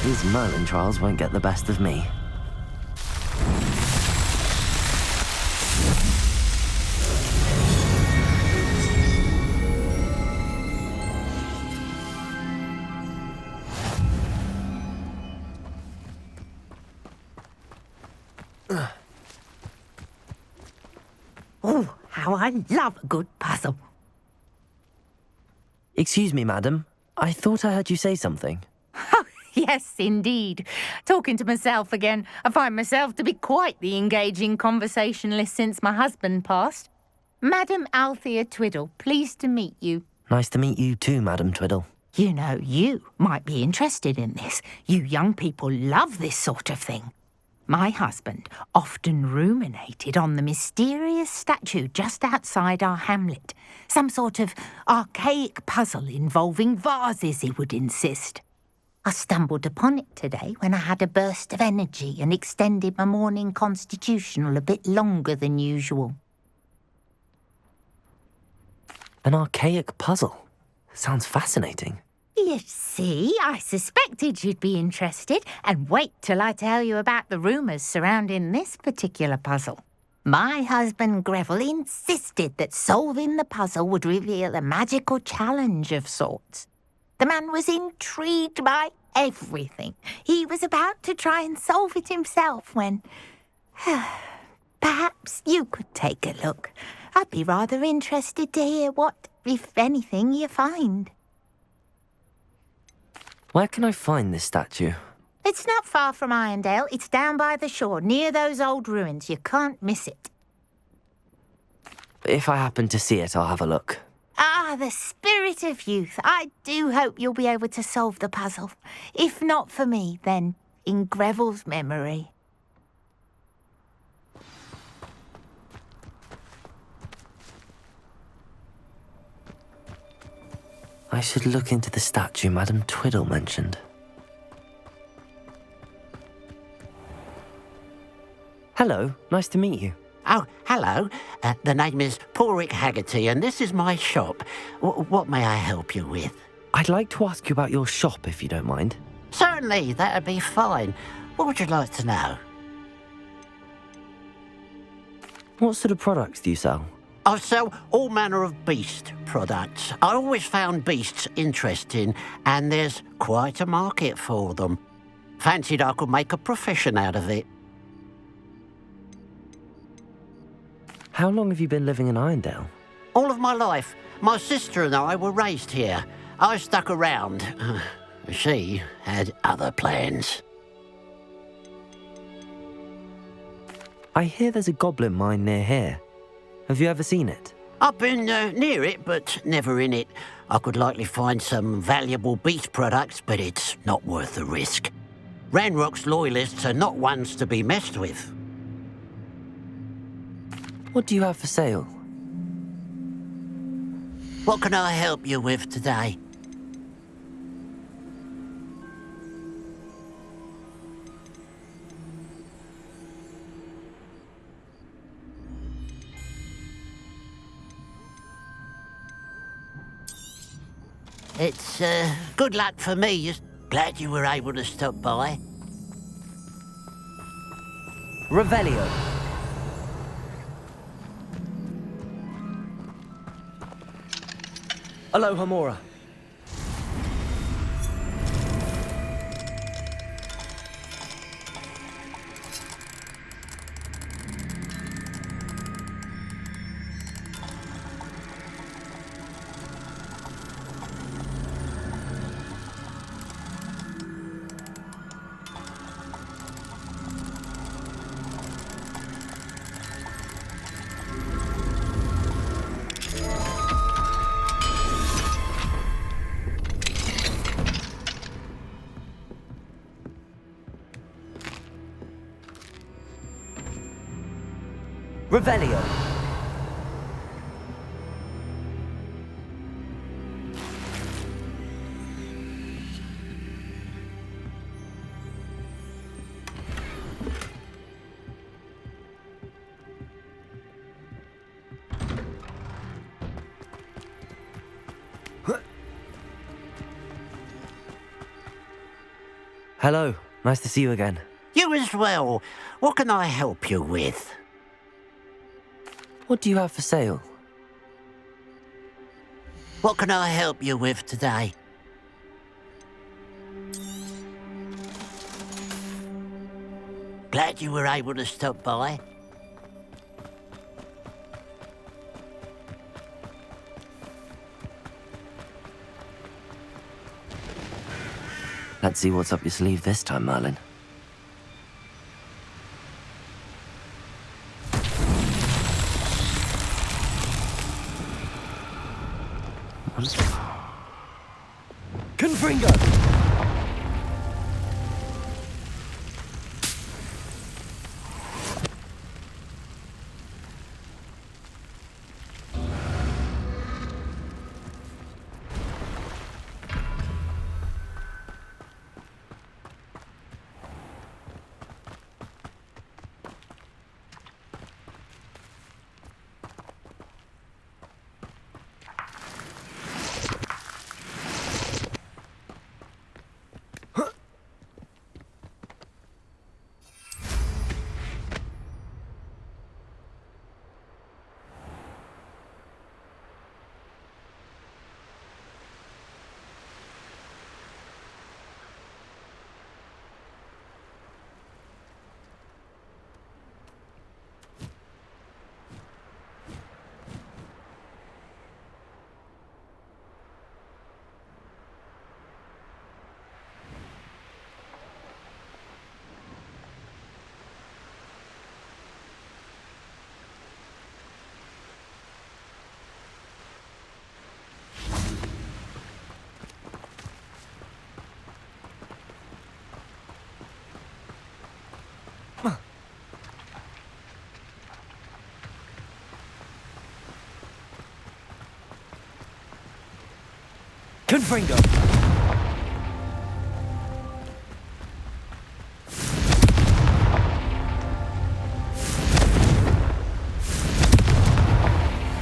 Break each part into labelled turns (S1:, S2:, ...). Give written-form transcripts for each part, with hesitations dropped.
S1: These Merlin trials won't get the best of me.
S2: Oh, how I love a good puzzle.
S1: Excuse me, madam. I thought I heard you say something.
S2: Oh, yes, indeed. Talking to myself again. I find myself to be quite the engaging conversationalist since my husband passed. Madam Althea Twiddle, pleased to meet you.
S1: Nice to meet you too, Madam Twiddle.
S2: You know, you might be interested in this. You young people love this sort of thing. My husband often ruminated on the mysterious statue just outside our hamlet. Some sort of archaic puzzle involving vases, he would insist. I stumbled upon it today when I had a burst of energy and extended my morning constitutional a bit longer than usual.
S1: An archaic puzzle. Sounds fascinating.
S2: You see, I suspected you'd be interested, and wait till I tell you about the rumours surrounding this particular puzzle. My husband Greville insisted that solving the puzzle would reveal a magical challenge of sorts. The man was intrigued by everything. He was about to try and solve it himself when... Perhaps you could take a look. I'd be rather interested to hear what, if anything, you find.
S1: Where can I find this statue?
S2: It's not far from Irondale. It's down by the shore, near those old ruins. You can't miss it.
S1: If I happen to see it, I'll have a look.
S2: Ah, the spirit of youth. I do hope you'll be able to solve the puzzle. If not for me, then in Greville's memory.
S1: I should look into the statue Madam Twiddle mentioned. Hello, nice to meet you.
S3: Oh, hello. The name is Porrick Haggerty, and this is my shop. What may I help you with?
S1: I'd like to ask you about your shop, if you don't mind.
S3: Certainly, that'd be fine. What would you like to know?
S1: What sort of products do you sell?
S3: I sell all manner of beast products. I always found beasts interesting, and there's quite a market for them. Fancied I could make a profession out of it.
S1: How long have you been living in Irondale?
S3: All of my life. My sister and I were raised here. I stuck around. She had other plans.
S1: I hear there's a goblin mine near here. Have you ever seen it?
S3: I've been near it, but never in it. I could likely find some valuable beast products, but it's not worth the risk. Ranrock's loyalists are not ones to be messed with.
S1: What do you have for sale?
S3: What can I help you with today? It's good luck for me. Just glad you were able to stop by.
S1: Revelio. Aloha Mora. Revelio. Hello. Nice to see you again.
S3: You as well. What can I help you with?
S1: What do you have for sale?
S3: What can I help you with today? Glad you were able to stop by.
S1: Let's see what's up your sleeve this time, Merlin. Confringo! Confringo!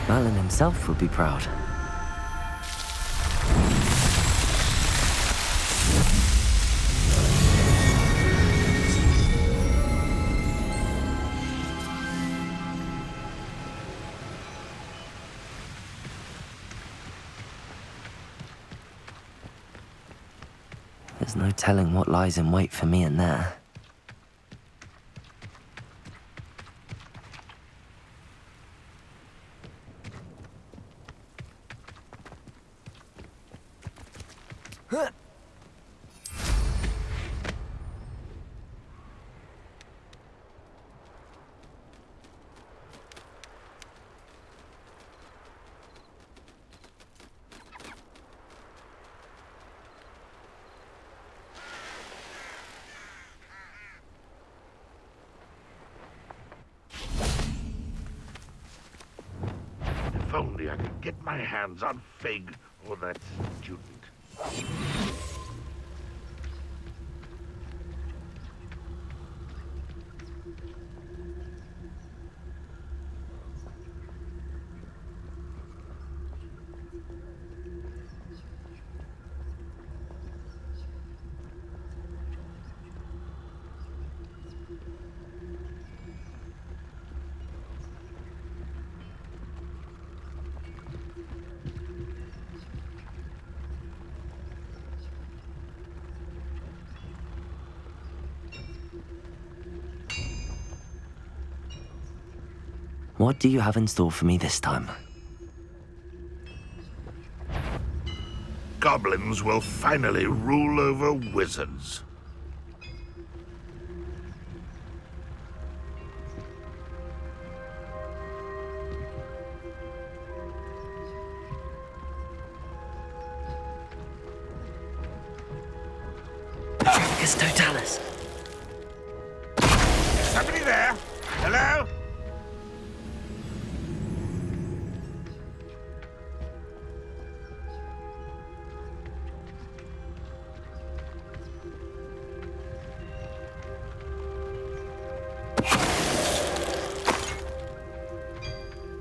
S1: Merlin himself would be proud. There's no telling what lies in wait for me in there.
S4: If only I could get my hands on Fig or that student.
S1: What do you have in store for me this time?
S4: Goblins will finally rule over wizards.
S1: Trafficus Totalis!
S4: Somebody there? Hello?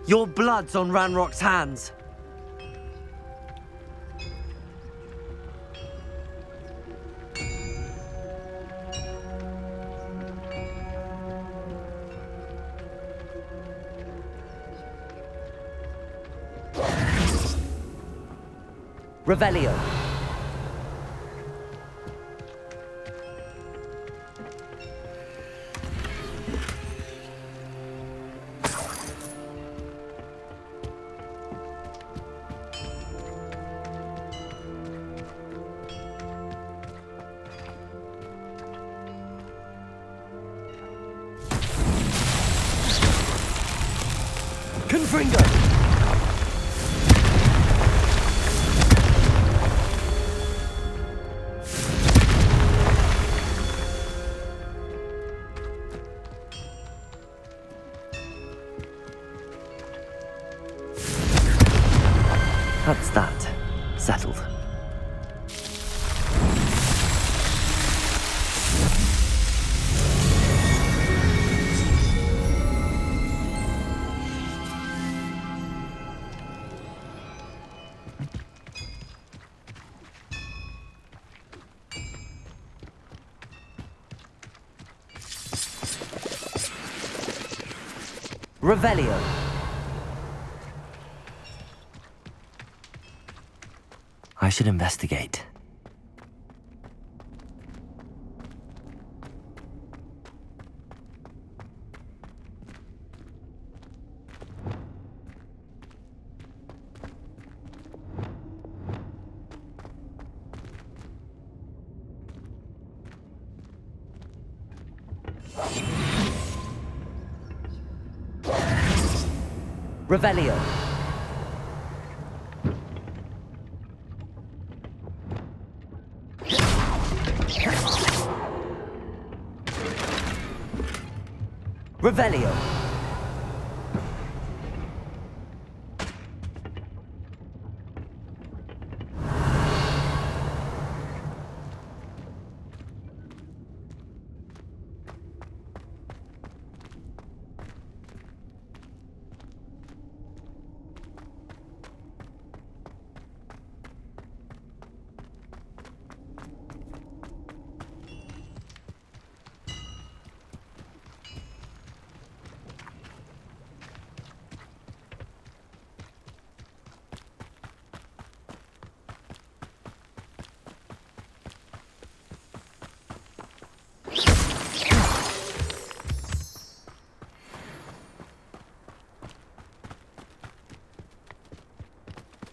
S1: Your blood's on Ranrock's hands. Revelio. Confringo! That's that. Settled. Revelio. I should investigate. Revelio. Revelio.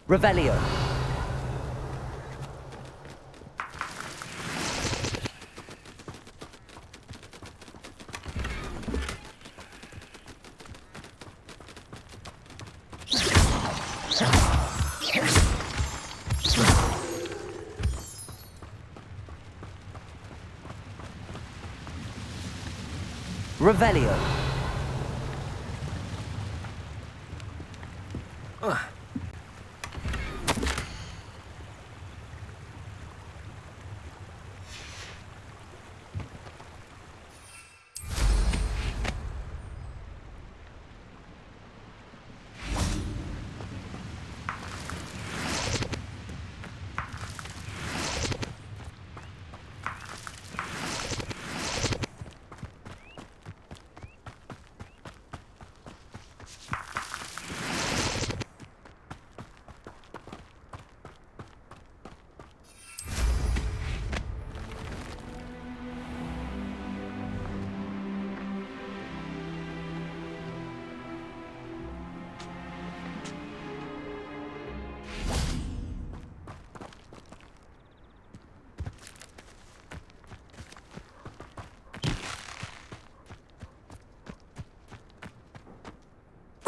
S1: Revelio. Revelio.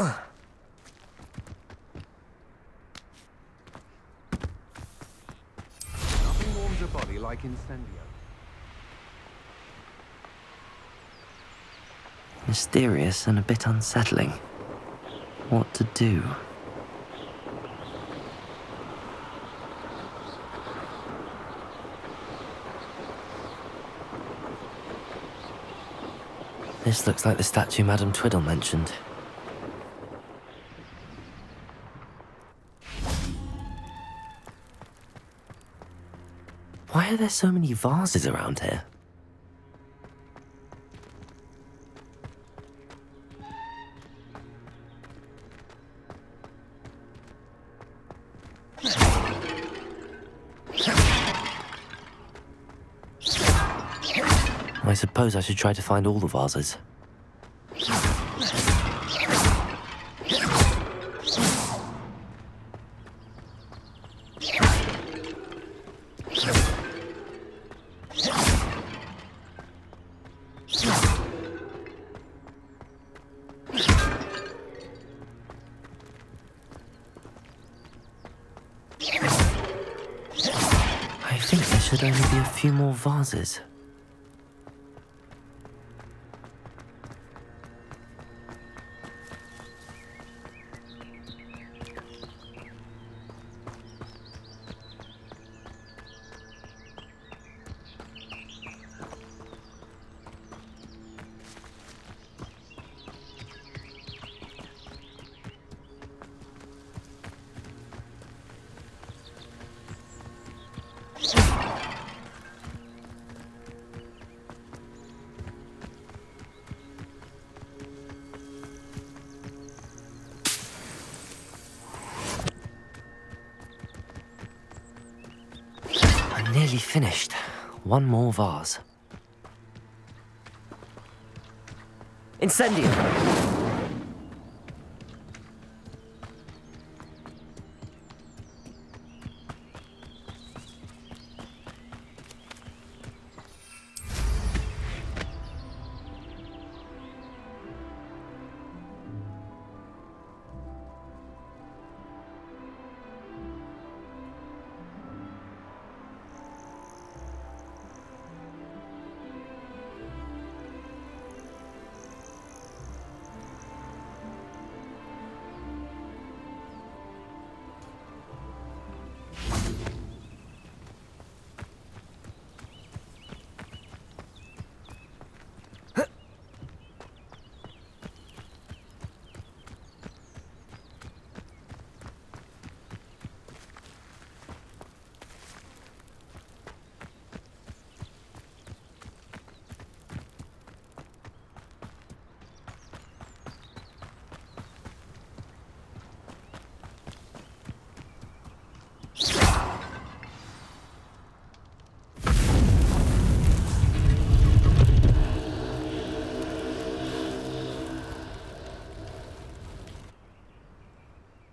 S5: Nothing warms a body like incendio.
S1: Mysterious and a bit unsettling. What to do? This looks like the statue Madame Twiddle mentioned. Why are there so many vases around here? I suppose I should try to find all the vases. I think there should only be a few more vases. I'm nearly finished. One more vase. Incendio!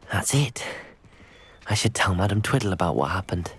S1: That's it. I should tell Madame Twiddle about what happened.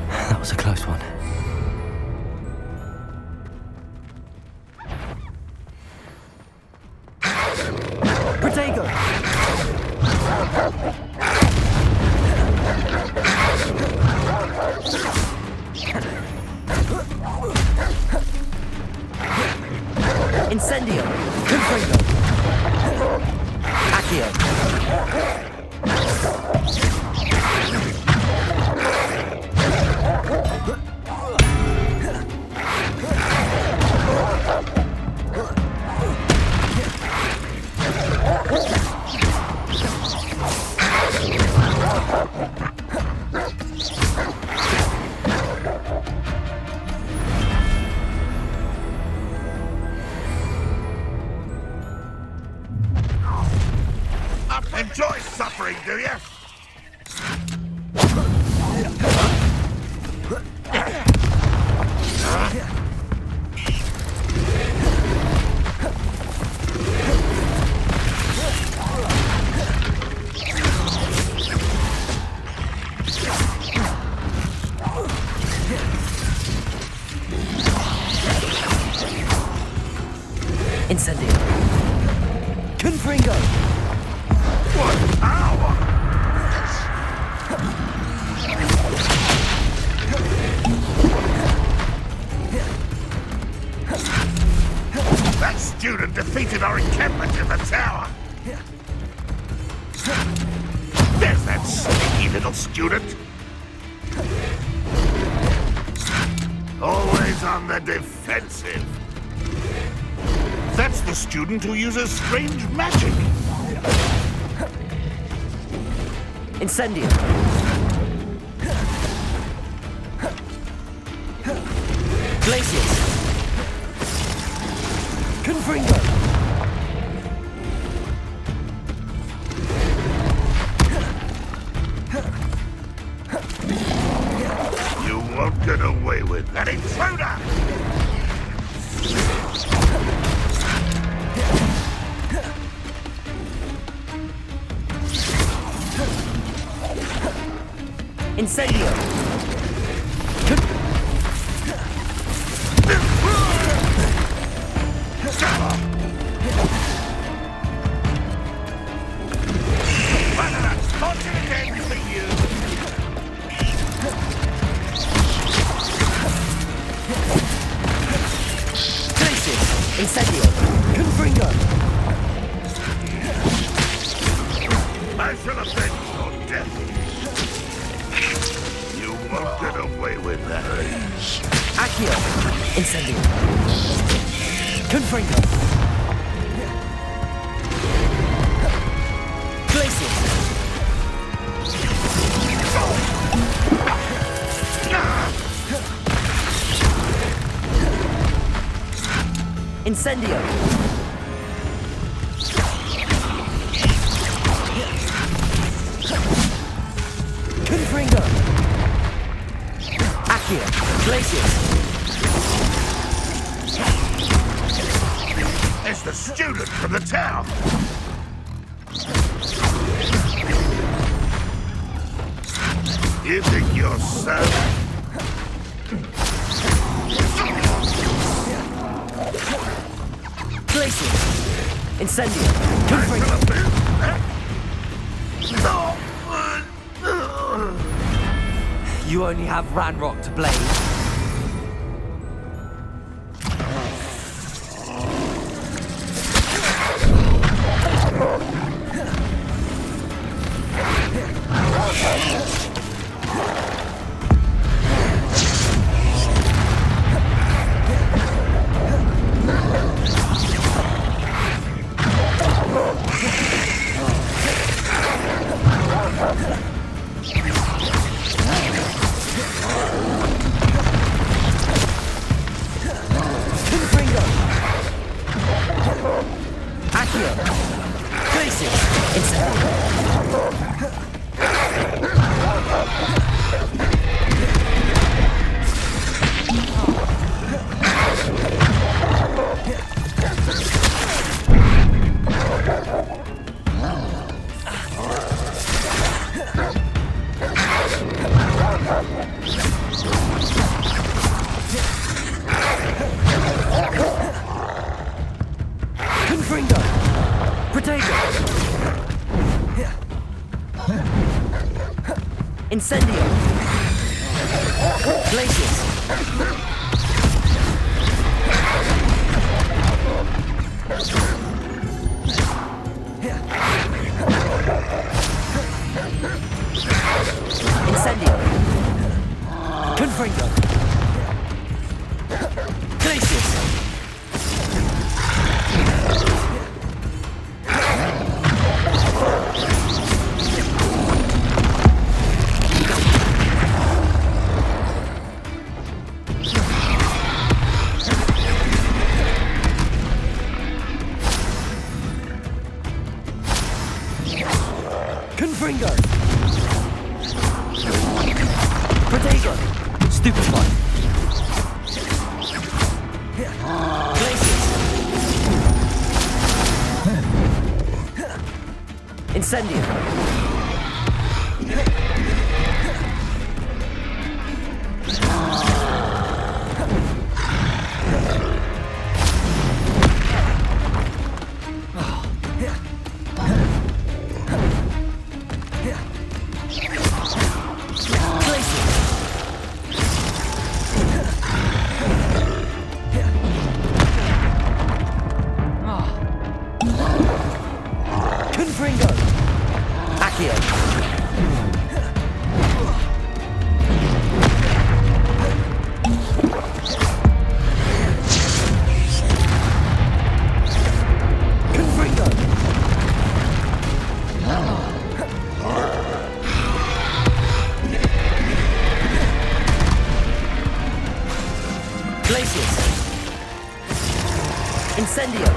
S1: That was a close one. Protego! Incendio! Confringo! Accio!
S4: Enjoy suffering, do you?
S1: Confringo!
S4: What power! That student defeated our encampment in the tower. There's that sneaky little student. Always on the defensive. That's the student who uses strange magic.
S1: Incendio! Glacius! Confringo!
S4: You won't get away with that intruder!
S1: Incendio! Incendio! Confringo!
S4: I shall avenge your death. You won't get away with that.
S1: Accio! Incendio! Confringo! Glacius! Incendio! Confringo! Accio! Glacius!
S4: It's the student from the town. You think you're so...
S1: Glacius! Incendio! Confringo! You only have Ranrock to blame. Incendio! Glacius! Incendio! Confringo! Glacius! Confringo! Protego! Stupefy! Glacius! Incendio! Accio. Confringo. Glacius. Incendio.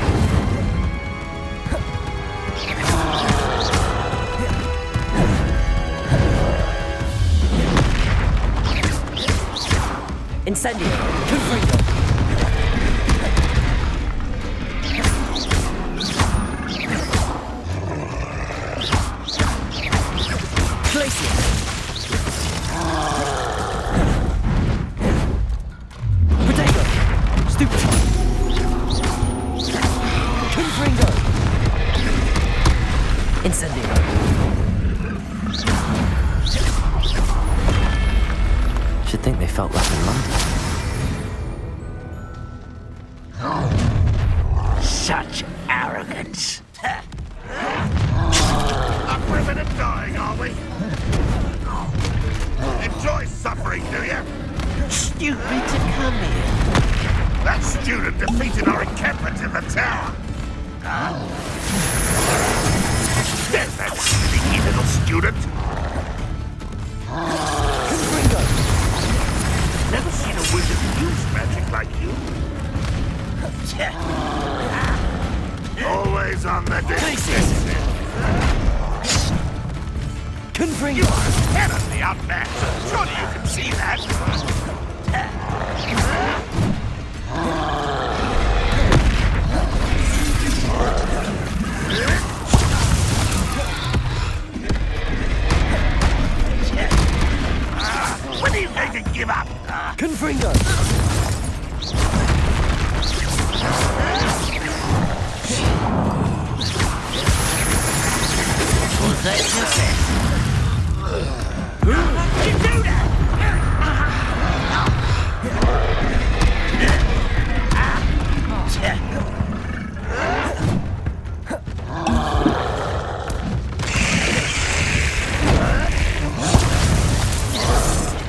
S1: Incendio. Confringo. Glacius. Potato. Stupid. Confringo. Incendio. Should think they felt like in London.
S3: Such arrogance.
S4: Up for a bit of dying, are we? Enjoy suffering, do you?
S3: Stupid to come here.
S4: That student defeated our encampment in the tower. There's that sneaky little student.
S1: Confringo.
S4: Never seen a wizard use magic like you. Always on the defensive.
S1: Confringo.
S4: You are terribly outmatched. Surely you can see that. When are you going to give up?
S1: Confringo.
S3: Was that just it?
S4: You do that!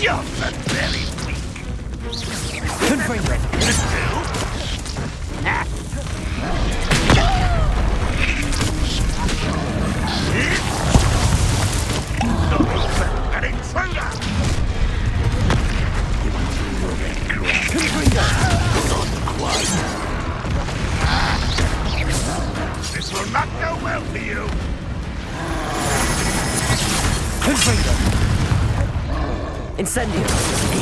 S4: You're very weak.
S1: Confringo.
S4: An intruder!
S1: Confringo.
S4: This will not go well for you.
S1: Confringo. Incendio.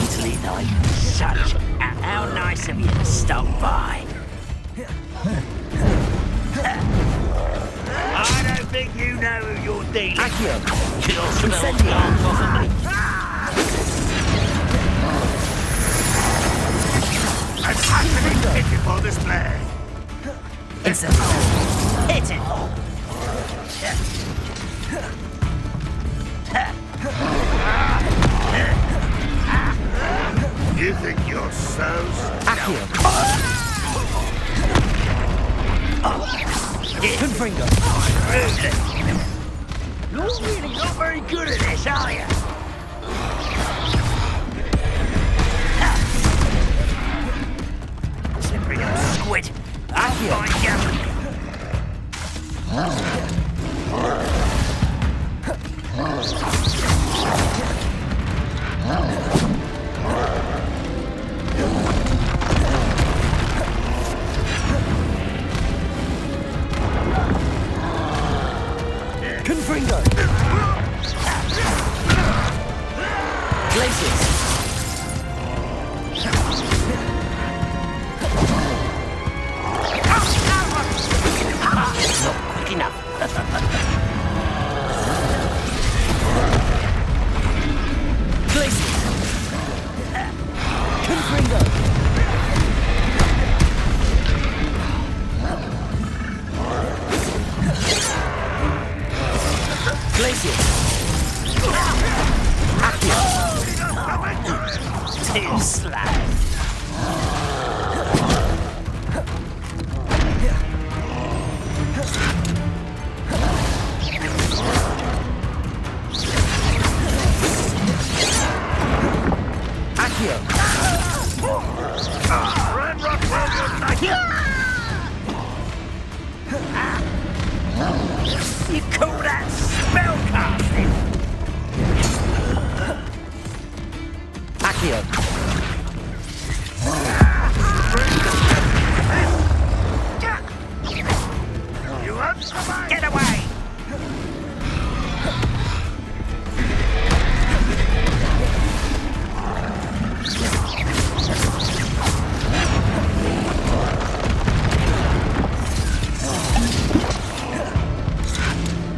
S3: Easily, though. Such. How nice of you to stop by. I don't think you know who you're dealing with.
S1: Accio.
S3: Kill some
S1: Incendio.
S4: An utterly pitiful display.
S1: Incendio.
S3: Hit it.
S4: You think you're so
S1: Accio. Confringo.
S3: You're really not very good at this, are you? Slippery little squid. I'll find you.
S1: Confringo. Glacius.
S3: Not quick enough.
S1: Glacius. Confringo. Glacius. Accio.
S3: Too slow.
S6: You call that spellcasting?
S1: Accio.
S4: You want some?
S6: Get away!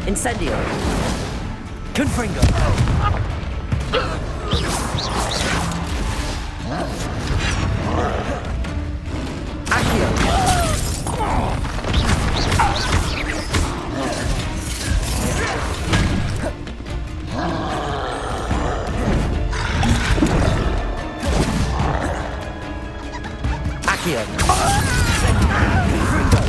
S1: Incendio. Confringo. Accio. Accio. Confringo.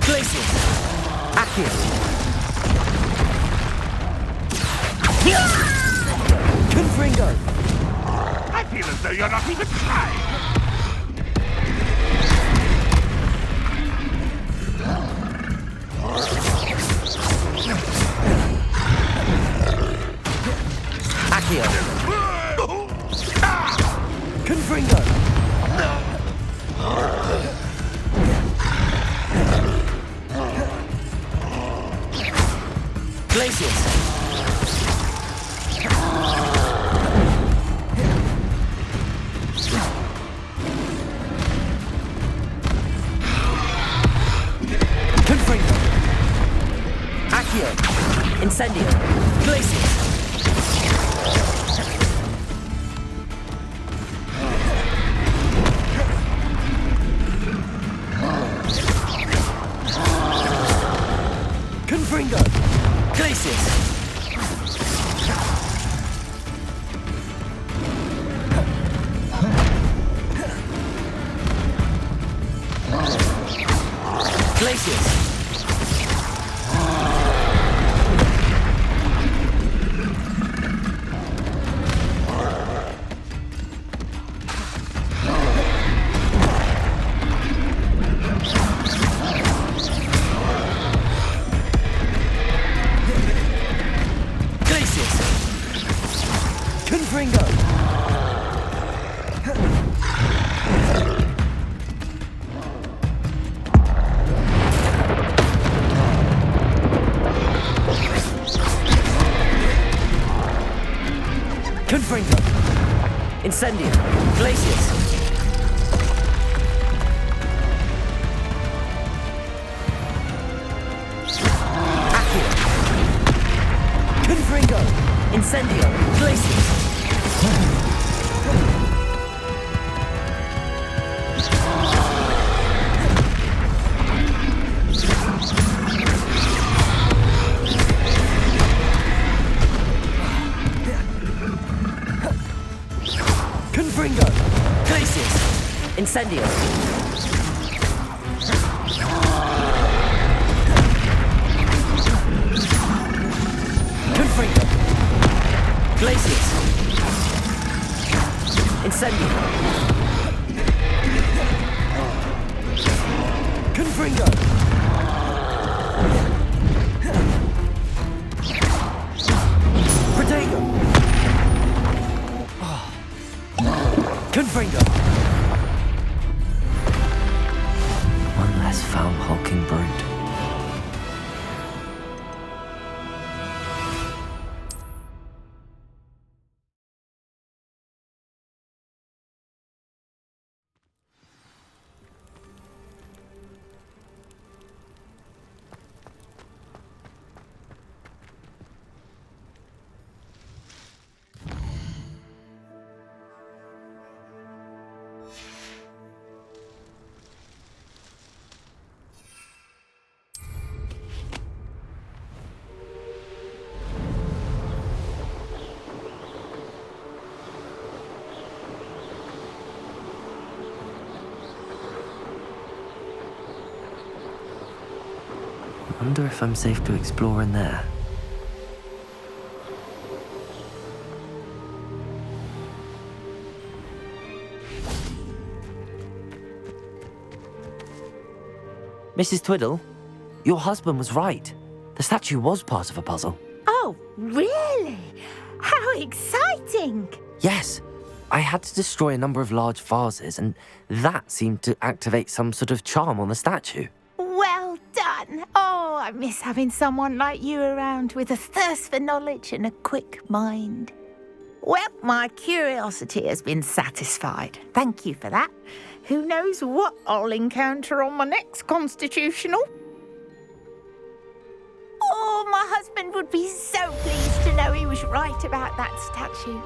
S1: Glacius. Accio. Confringo.
S4: I feel as though you're not even trying.
S1: Accio. Confringo. Glacius. Confringo. Accio. Incendio. Glacius. Confringo. Glacius. Glacius. Glacius. Confringo. Confringo. Incendio. Glacius. Accio. Confringo. Incendio. Glacius. Confringo. Glacius. Incendio. Confringo. Glacius. Incendio. Confringo. Protego. Confringo. One less foul hulking brute. Wonder if I'm safe to explore in there. Mrs. Twiddle, your husband was right. The statue was part of a puzzle.
S2: Oh, really? How exciting!
S1: Yes, I had to destroy a number of large vases, and that seemed to activate some sort of charm on the statue.
S2: Well done. Oh, I miss having someone like you around with a thirst for knowledge and a quick mind. Well, my curiosity has been satisfied. Thank you for that. Who knows what I'll encounter on my next constitutional? Oh, my husband would be so pleased to know he was right about that statue.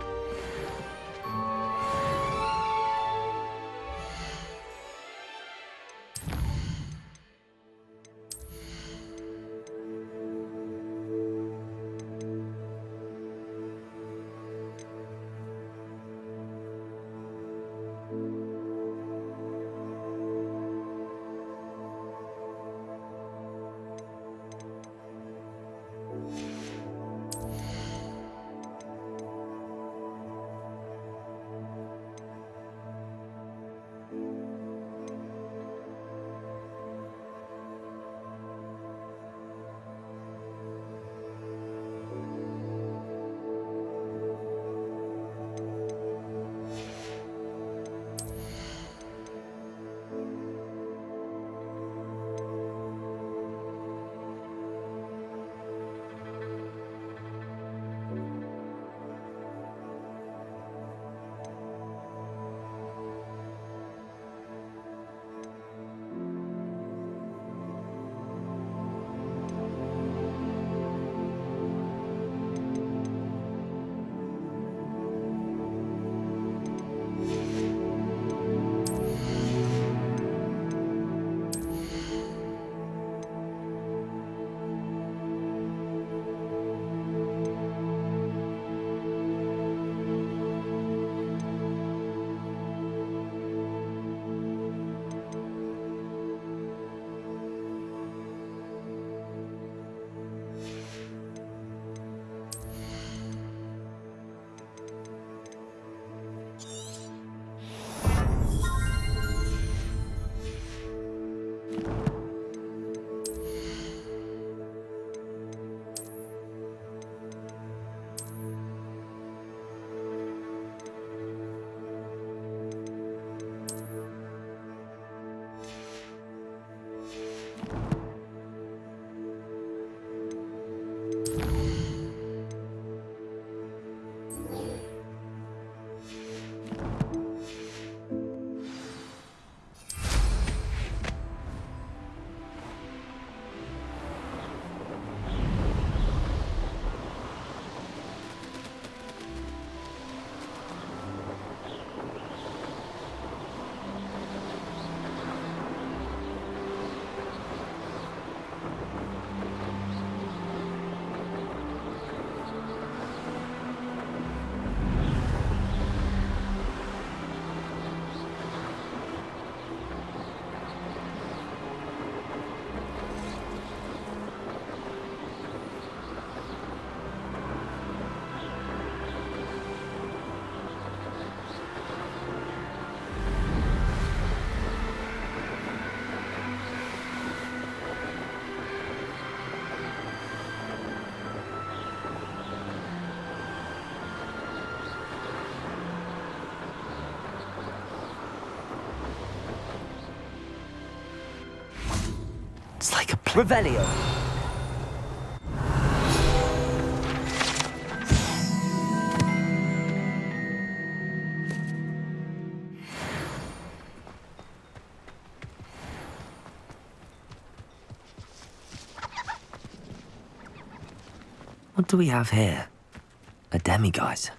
S1: It's like a Revelio. What do we have here? A demiguise.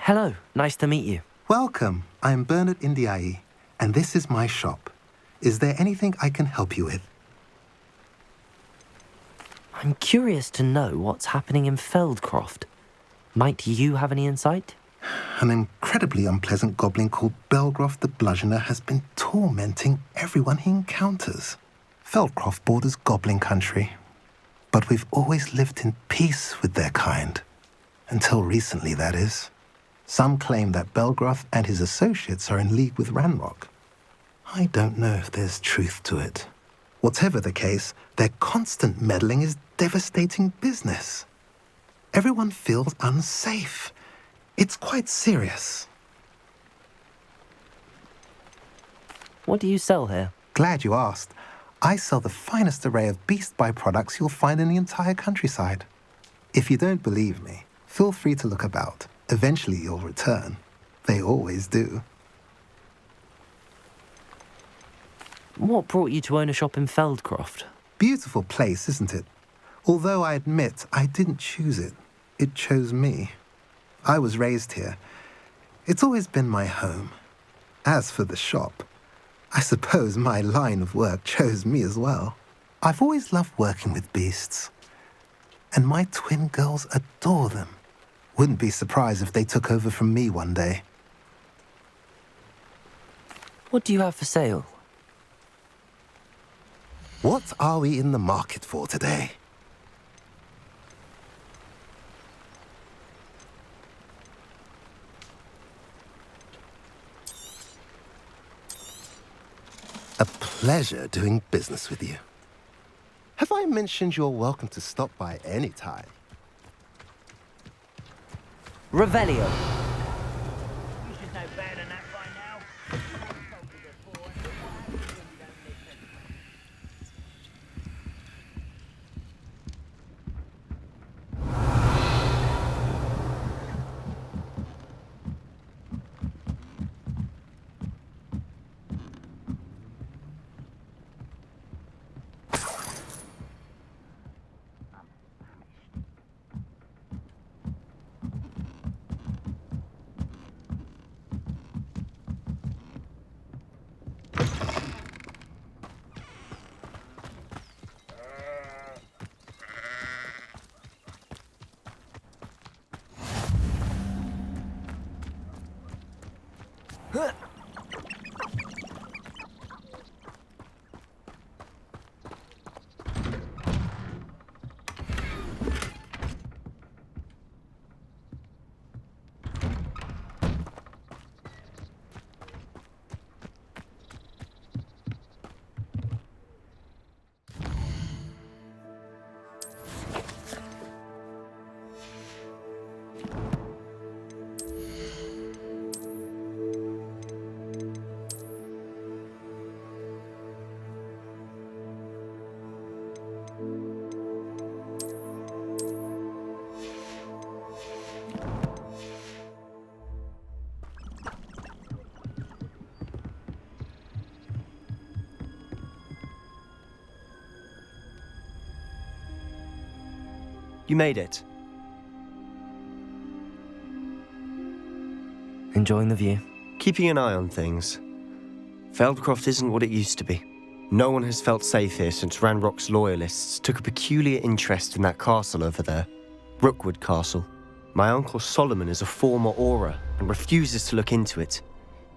S1: Hello, nice to meet you.
S7: Welcome. I'm Bernard Indiaye, and this is my shop. Is there anything I can help you with?
S1: I'm curious to know what's happening in Feldcroft. Might you have any insight?
S7: An incredibly unpleasant goblin called Belgroth the Bludgeoner has been tormenting everyone he encounters. Feldcroft borders goblin country, but we've always lived in peace with their kind. Until recently, that is. Some claim that Belgroth and his associates are in league with Ranrock. I don't know if there's truth to it. Whatever the case, their constant meddling is devastating business. Everyone feels unsafe. It's quite serious.
S1: What do you sell here?
S7: Glad you asked. I sell the finest array of beast byproducts you'll find in the entire countryside. If you don't believe me, feel free to look about. Eventually you'll return. They always do.
S1: What brought you to own a shop in Feldcroft?
S7: Beautiful place, isn't it? Although I admit I didn't choose it. It chose me. I was raised here. It's always been my home. As for the shop, I suppose my line of work chose me as well. I've always loved working with beasts. And my twin girls adore them. Wouldn't be surprised if they took over from me one day.
S1: What do you have for sale?
S7: What are we in the market for today? A pleasure doing business with you. Have I mentioned you're welcome to stop by any time?
S1: Revelio.
S6: You should know better than that by now.
S8: You made it.
S1: Enjoying the view?
S8: Keeping an eye on things. Feldcroft isn't what it used to be. No one has felt safe here since Ranrock's loyalists took a peculiar interest in that castle over there. Rookwood Castle. My uncle Solomon is a former Auror and refuses to look into it,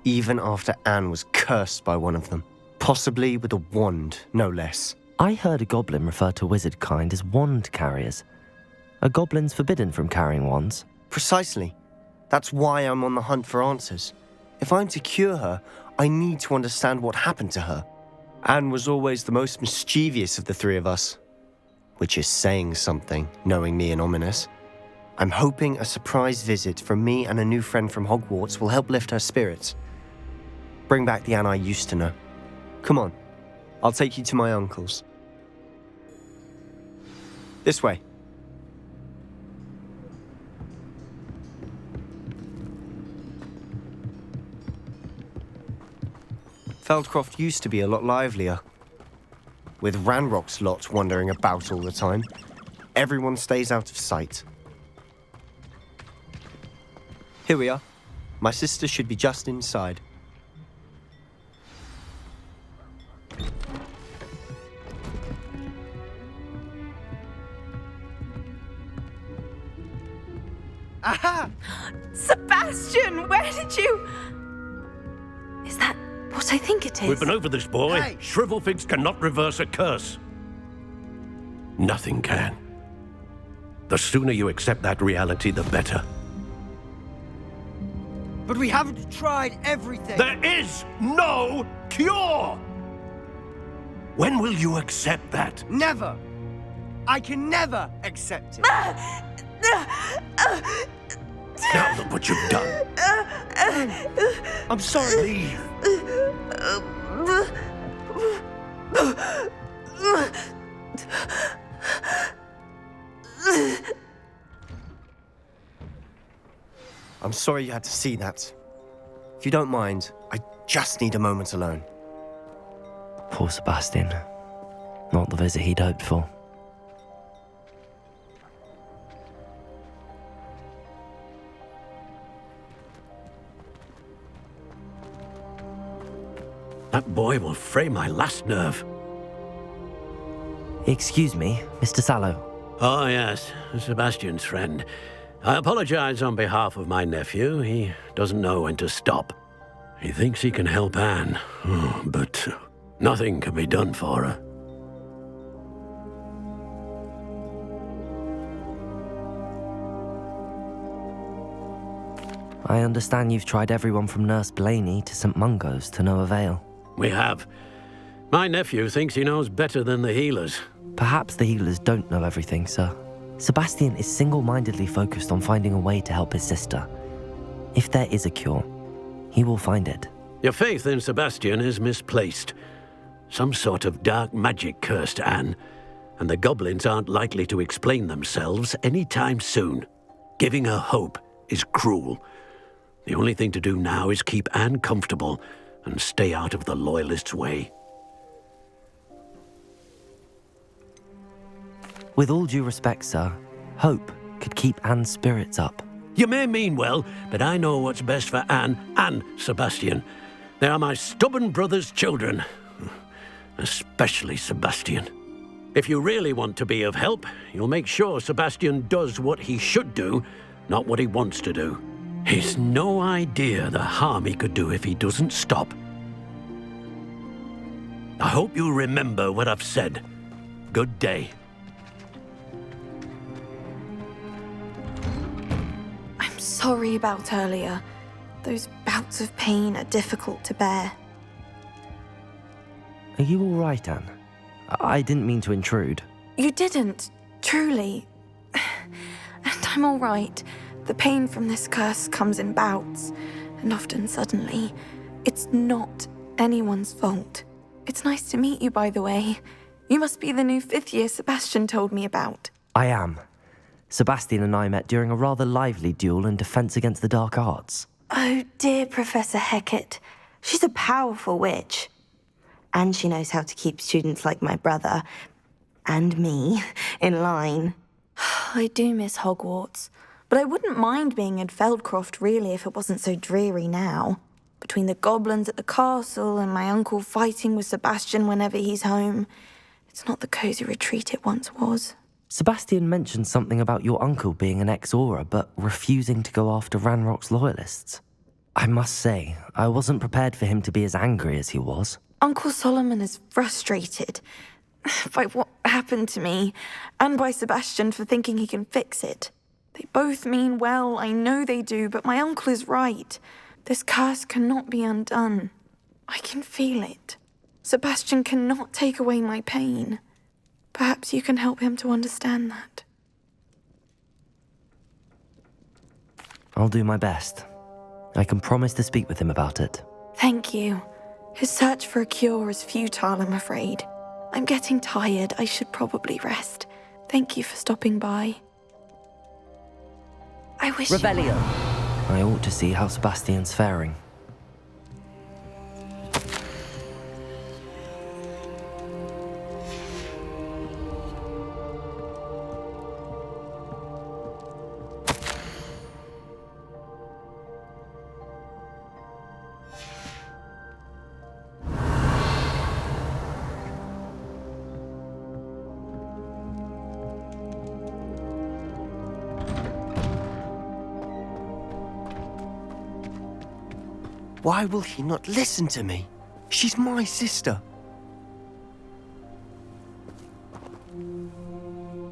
S8: even after Anne was cursed by one of them. Possibly with a wand, no less.
S1: I heard a goblin refer to wizard kind as wand carriers. Are goblins forbidden from carrying wands?
S8: Precisely. That's why I'm on the hunt for answers. If I'm to cure her, I need to understand what happened to her. Anne was always the most mischievous of the three of us. Which is saying something, knowing me and Ominous. I'm hoping a surprise visit from me and a new friend from Hogwarts will help lift her spirits. Bring back the Anne I used to know. Come on, I'll take you to my uncle's. This way. Feldcroft used to be a lot livelier. With Ranrock's lot wandering about all the time, everyone stays out of sight. Here we are. My sister should be just inside.
S9: Aha!
S10: Sebastian, where did you... Is that what I think it is?
S11: We've been over this, boy.
S9: Hey!
S11: Shrivelfigs cannot reverse a curse. Nothing can. The sooner you accept that reality, the better.
S9: But we haven't tried everything.
S11: There is no cure! When will you accept that?
S9: Never. I can never accept it.
S11: Now look what you've done.
S9: I'm sorry.
S11: Leave.
S8: I'm sorry you had to see that. If you don't mind, I just need a moment alone.
S1: Poor Sebastian. Not the visit he'd hoped for.
S11: That boy will fray my last nerve.
S1: Excuse me, Mr. Sallow.
S11: Oh, yes, Sebastian's friend. I apologize on behalf of my nephew. He doesn't know when to stop. He thinks he can help Anne, but nothing can be done for her.
S1: I understand you've tried everyone from Nurse Blaney to St. Mungo's to no avail.
S11: We have. My nephew thinks he knows better than the healers.
S1: Perhaps the healers don't know everything, sir. Sebastian is single-mindedly focused on finding a way to help his sister. If there is a cure, he will find it.
S11: Your faith in Sebastian is misplaced. Some sort of dark magic cursed Anne, and the goblins aren't likely to explain themselves anytime soon. Giving her hope is cruel. The only thing to do now is keep Anne comfortable and stay out of the Loyalists' way.
S1: With all due respect, sir, hope could keep Anne's spirits up.
S11: You may mean well, but I know what's best for Anne and Sebastian. They are my stubborn brother's children. Especially Sebastian. If you really want to be of help, you'll make sure Sebastian does what he should do, not what he wants to do. He's no idea the harm he could do if he doesn't stop. I hope you remember what I've said. Good day.
S10: I'm sorry about earlier. Those bouts of pain are difficult to bear.
S1: Are you all right, Anne? I didn't mean to intrude.
S10: You didn't, truly. And I'm all right. The pain from this curse comes in bouts, and often suddenly. It's not anyone's fault. It's nice to meet you, by the way. You must be the new 5th year Sebastian told me about.
S1: I am. Sebastian and I met during a rather lively duel in Defense Against the Dark Arts.
S12: Oh, dear Professor Hecat. She's a powerful witch. And she knows how to keep students like my brother, and me, in line.
S10: I do miss Hogwarts, but I wouldn't mind being in Feldcroft, really, if it wasn't so dreary now. Between the goblins at the castle and my uncle fighting with Sebastian whenever he's home, it's not the cosy retreat it once was.
S1: Sebastian mentioned something about your uncle being an ex-Auror, but refusing to go after Ranrock's loyalists. I must say, I wasn't prepared for him to be as angry as he was.
S10: Uncle Solomon is frustrated by what happened to me, and by Sebastian for thinking he can fix it. They both mean well, I know they do, but my uncle is right. This curse cannot be undone. I can feel it. Sebastian cannot take away my pain. Perhaps you can help him to understand that.
S1: I'll do my best. I can promise to speak with him about it.
S10: Thank you. His search for a cure is futile, I'm afraid. I'm getting tired. I should probably rest. Thank you for stopping by. I wish
S1: Revelio. I ought to see how Sebastian's faring.
S8: Why will he not listen to me? She's my sister.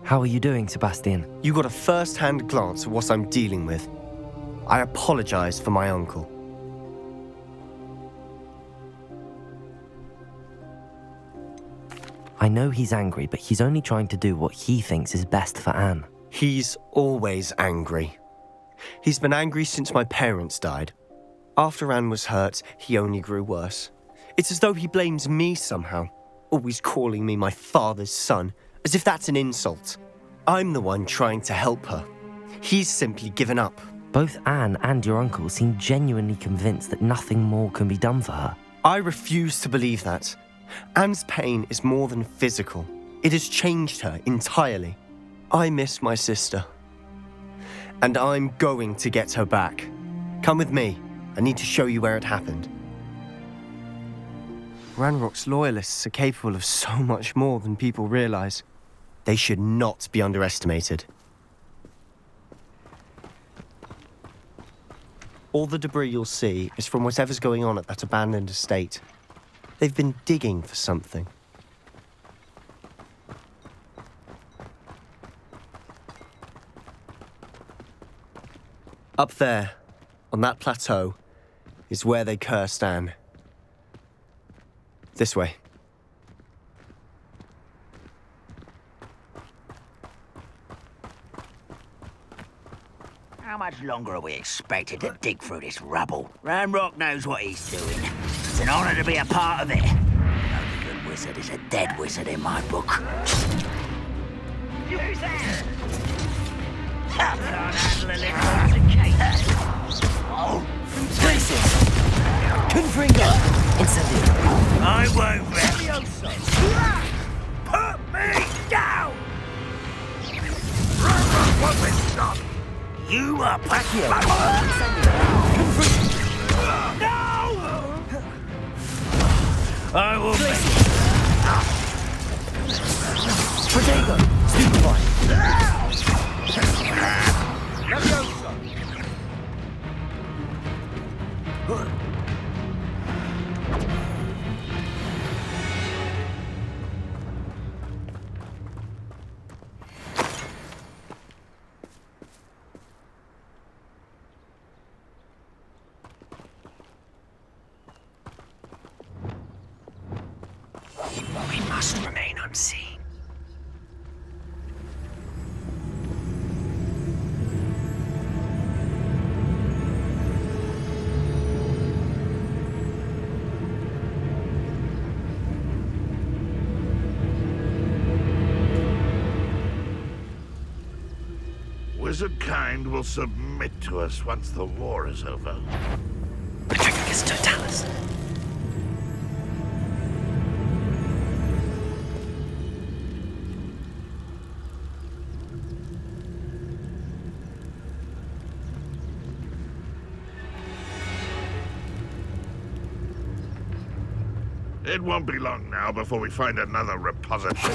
S1: How are you doing, Sebastian?
S8: You got a first-hand glance at what I'm dealing with. I apologize for my uncle.
S1: I know he's angry, but he's only trying to do what he thinks is best for Anne.
S8: He's always angry. He's been angry since my parents died. After Anne was hurt, he only grew worse. It's as though he blames me somehow, always calling me my father's son, as if that's an insult. I'm the one trying to help her. He's simply given up.
S1: Both Anne and your uncle seem genuinely convinced that nothing more can be done for her.
S8: I refuse to believe that. Anne's pain is more than physical. It has changed her entirely. I miss my sister. And I'm going to get her back. Come with me. I need to show you where it happened. Ranrock's loyalists are capable of so much more than people realize. They should not be underestimated. All the debris you'll see is from whatever's going on at that abandoned estate. They've been digging for something. Up there, on that plateau, is where they cursed Anne. This way.
S6: How much longer are we expected to dig through this rubble? Ranrock knows what he's doing. It's an honor to be a part of it. The only good wizard is a dead wizard in my book. Use that! Can't handle a little intoxication. Oh!
S1: Places! Confringo! Incendio!
S6: I won't rest. Put me down! Ranrock won't be stopped! You are
S1: Accio!
S6: No! I will
S1: Protego! Stupefy!
S8: We must remain unseen.
S4: Wizard kind will submit to us once the war is over.
S1: Patricus Totalis!
S4: It won't be long now before we find another repository.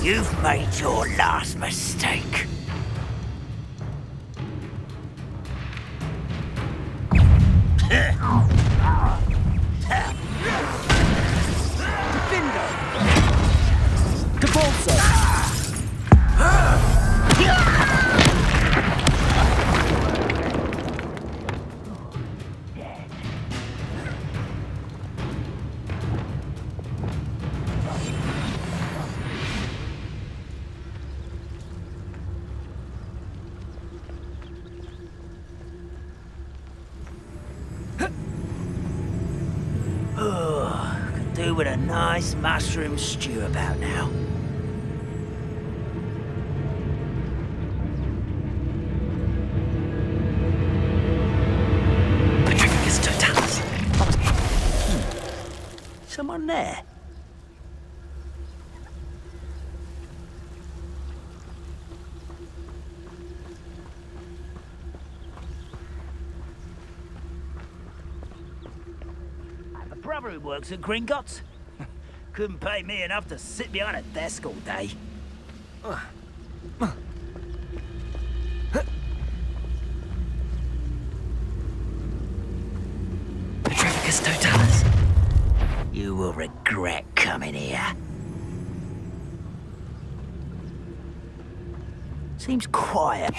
S6: You've made your last mistake.
S9: Defender! Capulso!
S6: Oh, could do with a nice mushroom stew about now. Someone there? I have a brother who works at Gringotts. Couldn't pay me enough to sit behind a desk all day.
S1: Petrificus totalis.
S6: You will regret coming here. Seems quiet.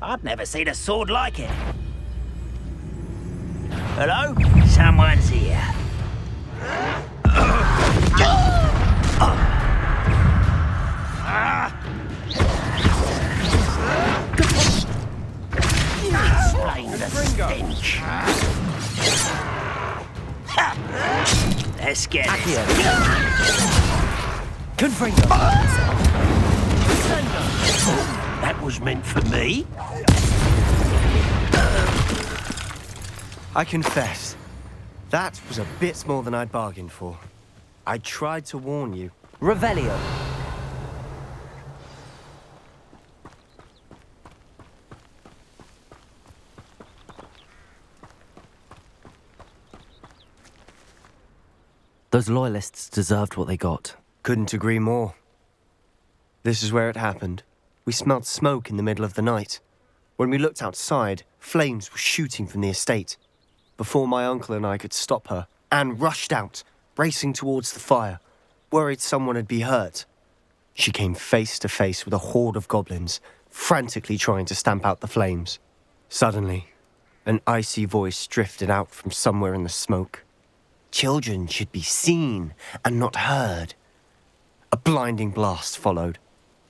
S6: I've never seen a sword like it. Hello? Someone's here. Explain the stench. Let's get it.
S1: Confringo.
S11: That was meant for me.
S8: I confess, that was a bit more than I'd bargained for. I tried to warn you.
S1: Revelio. Those loyalists deserved what they got.
S8: Couldn't agree more. This is where it happened. We smelled smoke in the middle of the night. When we looked outside, flames were shooting from the estate. Before my uncle and I could stop her, Anne rushed out, racing towards the fire, worried someone had been hurt. She came face to face with a horde of goblins, frantically trying to stamp out the flames. Suddenly, an icy voice drifted out from somewhere in the smoke. Children should be seen and not heard. A blinding blast followed.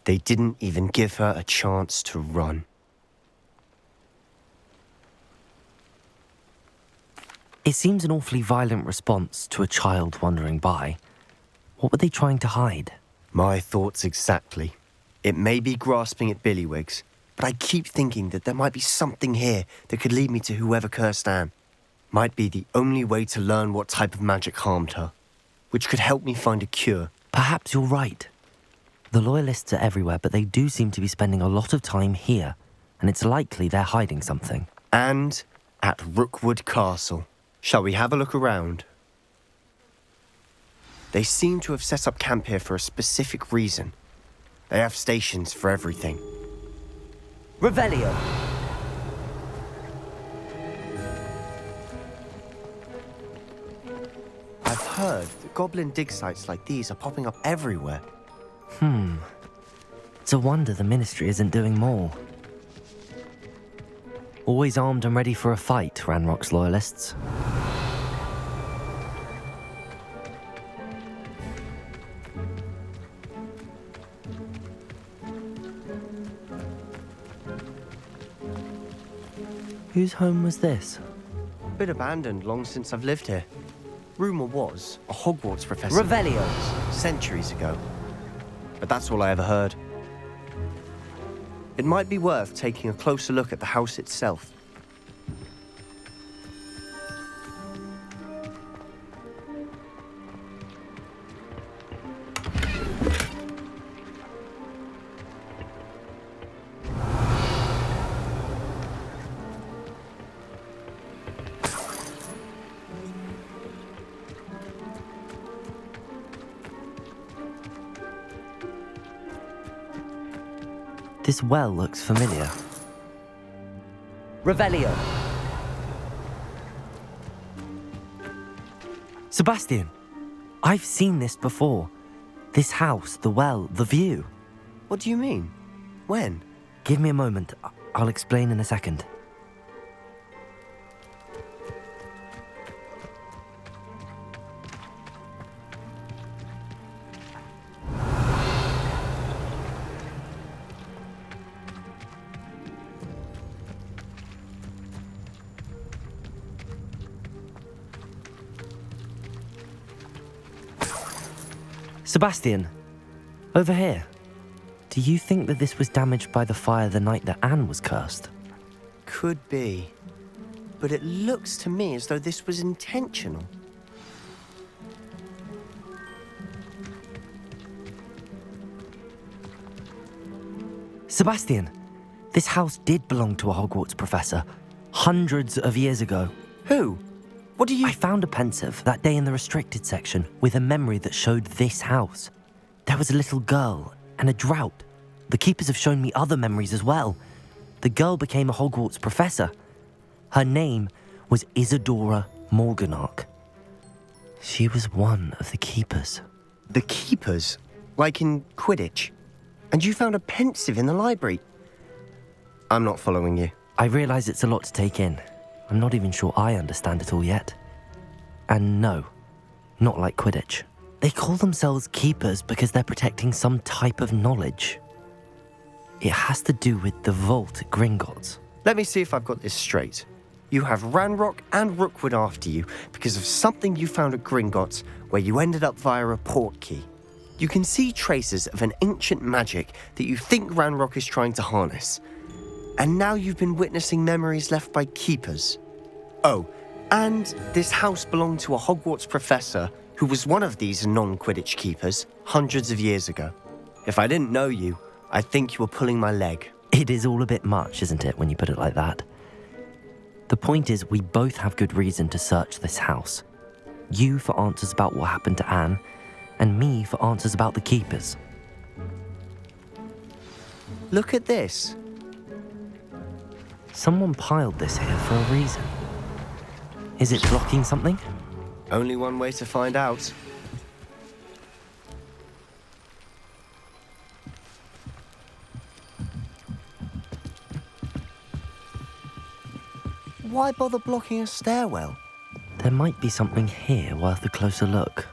S8: They didn't even give her a chance to run.
S1: It seems an awfully violent response to a child wandering by. What were they trying to hide?
S8: My thoughts exactly. It may be grasping at billywhigs, but I keep thinking that there might be something here that could lead me to whoever cursed Anne. Might be the only way to learn what type of magic harmed her, which could help me find a cure.
S1: Perhaps you're right. The Loyalists are everywhere, but they do seem to be spending a lot of time here, and it's likely they're hiding something.
S8: And at Rookwood Castle. Shall we have a look around? They seem to have set up camp here for a specific reason. They have stations for everything.
S1: Revelio.
S8: I've heard that goblin dig sites like these are popping up everywhere.
S1: It's a wonder the Ministry isn't doing more. Always armed and ready for a fight, Ranrock's Loyalists. Whose home was this?
S8: Bit abandoned long since I've lived here. Rumour was a Hogwarts professor.
S1: Revelio.
S8: Centuries ago. But that's all I ever heard. It might be worth taking a closer look at the house itself.
S1: This well looks familiar. Revelio. Sebastian, I've seen this before. This house, the well, the view.
S8: What do you mean? When?
S1: Give me a moment. I'll explain in a second. Sebastian, over here. Do you think that this was damaged by the fire the night that Anne was cursed?
S8: Could be. But it looks to me as though this was intentional.
S1: Sebastian, this house did belong to a Hogwarts professor, hundreds of years ago.
S8: Who? What do you...
S1: I found a pensive that day in the restricted section with a memory that showed this house. There was a little girl and a drought. The keepers have shown me other memories as well. The girl became a Hogwarts professor. Her name was Isadora Morganach. She was one of the keepers.
S8: The keepers? Like in Quidditch? And you found a pensive in the library? I'm not following you.
S1: I realise it's a lot to take in. I'm not even sure I understand it all yet. And no, not like Quidditch. They call themselves keepers because they're protecting some type of knowledge. It has to do with the vault at Gringotts.
S8: Let me see if I've got this straight. You have Ranrock and Rookwood after you because of something you found at Gringotts where you ended up via a portkey. You can see traces of an ancient magic that you think Ranrock is trying to harness. And now you've been witnessing memories left by keepers. Oh, and this house belonged to a Hogwarts professor who was one of these non-Quidditch keepers hundreds of years ago. If I didn't know you, I'd think you were pulling my leg.
S1: It is all a bit much, isn't it, when you put it like that? The point is, we both have good reason to search this house. You for answers about what happened to Anne, and me for answers about the keepers.
S8: Look at this.
S1: Someone piled this here for a reason. Is it blocking something?
S8: Only one way to find out. Why bother blocking a stairwell?
S1: There might be something here worth a closer look.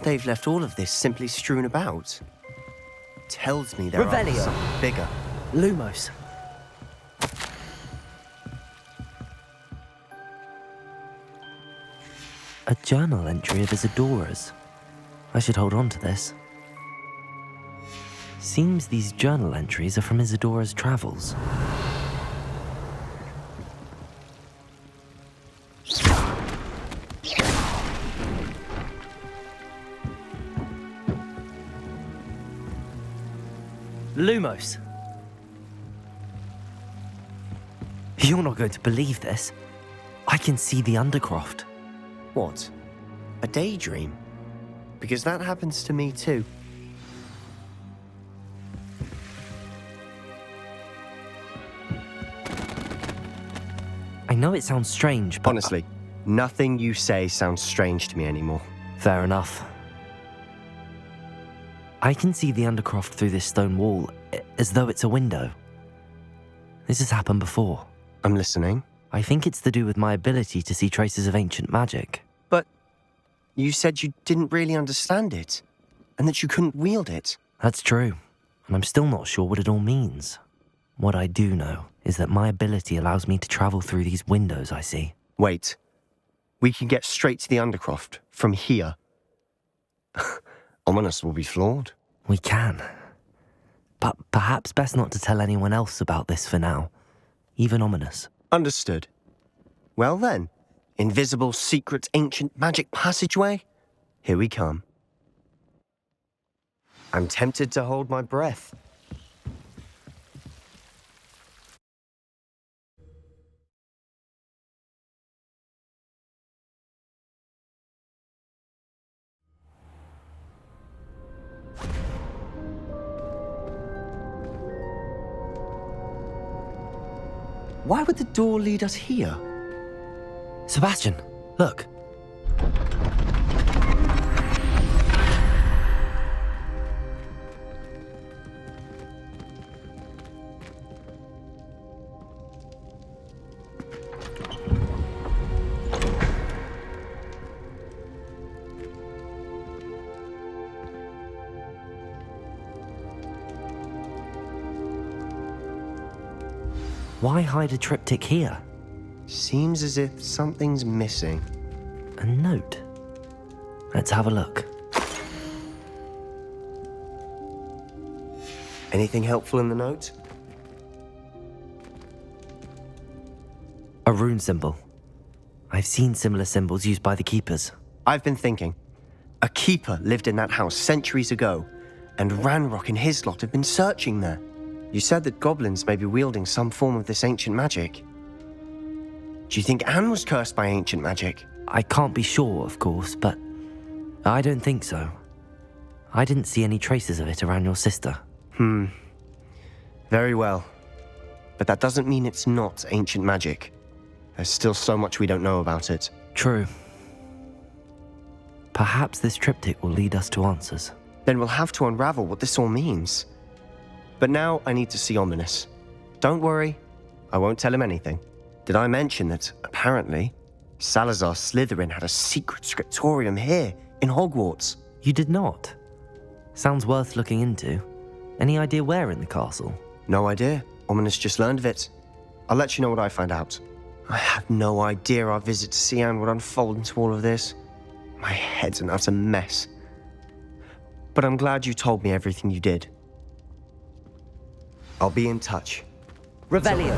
S8: They've left all of this simply strewn about. Tells me there are something bigger.
S1: Lumos. A journal entry of Isadora's. I should hold on to this. Seems these journal entries are from Isadora's travels. Lumos. You're not going to believe this. I can see the Undercroft.
S8: What? A daydream? Because that happens to me too.
S1: I know it sounds strange, but...
S8: Honestly, nothing you say sounds strange to me anymore.
S1: Fair enough. I can see the Undercroft through this stone wall, as though it's a window. This has happened before.
S8: I'm listening.
S1: I think it's to do with my ability to see traces of ancient magic.
S8: But you said you didn't really understand it, and that you couldn't wield it.
S1: That's true, and I'm still not sure what it all means. What I do know is that my ability allows me to travel through these windows I see.
S8: Wait. We can get straight to the Undercroft from here. Ominous will be flawed.
S1: We can. But perhaps best not to tell anyone else about this for now. Even Ominous.
S8: Understood. Well then, invisible, secret, ancient magic passageway? Here we come. I'm tempted to hold my breath. Why would the door lead us here?
S1: Sebastian, look. Why hide a triptych here?
S8: Seems as if something's missing.
S1: A note. Let's have a look.
S8: Anything helpful in the note?
S1: A rune symbol. I've seen similar symbols used by the keepers.
S8: I've been thinking. A keeper lived in that house centuries ago, and Ranrock and his lot have been searching there. You said that goblins may be wielding some form of this ancient magic. Do you think Anne was cursed by ancient magic?
S1: I can't be sure, of course, but I don't think so. I didn't see any traces of it around your sister.
S8: Very well. But that doesn't mean it's not ancient magic. There's still so much we don't know about it.
S1: True. Perhaps this triptych will lead us to answers.
S8: Then we'll have to unravel what this all means. But now I need to see Ominous. Don't worry, I won't tell him anything. Did I mention that, apparently, Salazar Slytherin had a secret scriptorium here, in Hogwarts?
S1: You did not? Sounds worth looking into. Any idea where in the castle?
S8: No idea. Ominous just learned of it. I'll let you know what I find out. I had no idea our visit to see Anne would unfold into all of this. My head's an utter mess. But I'm glad you told me everything you did. I'll be in touch.
S6: Revelio.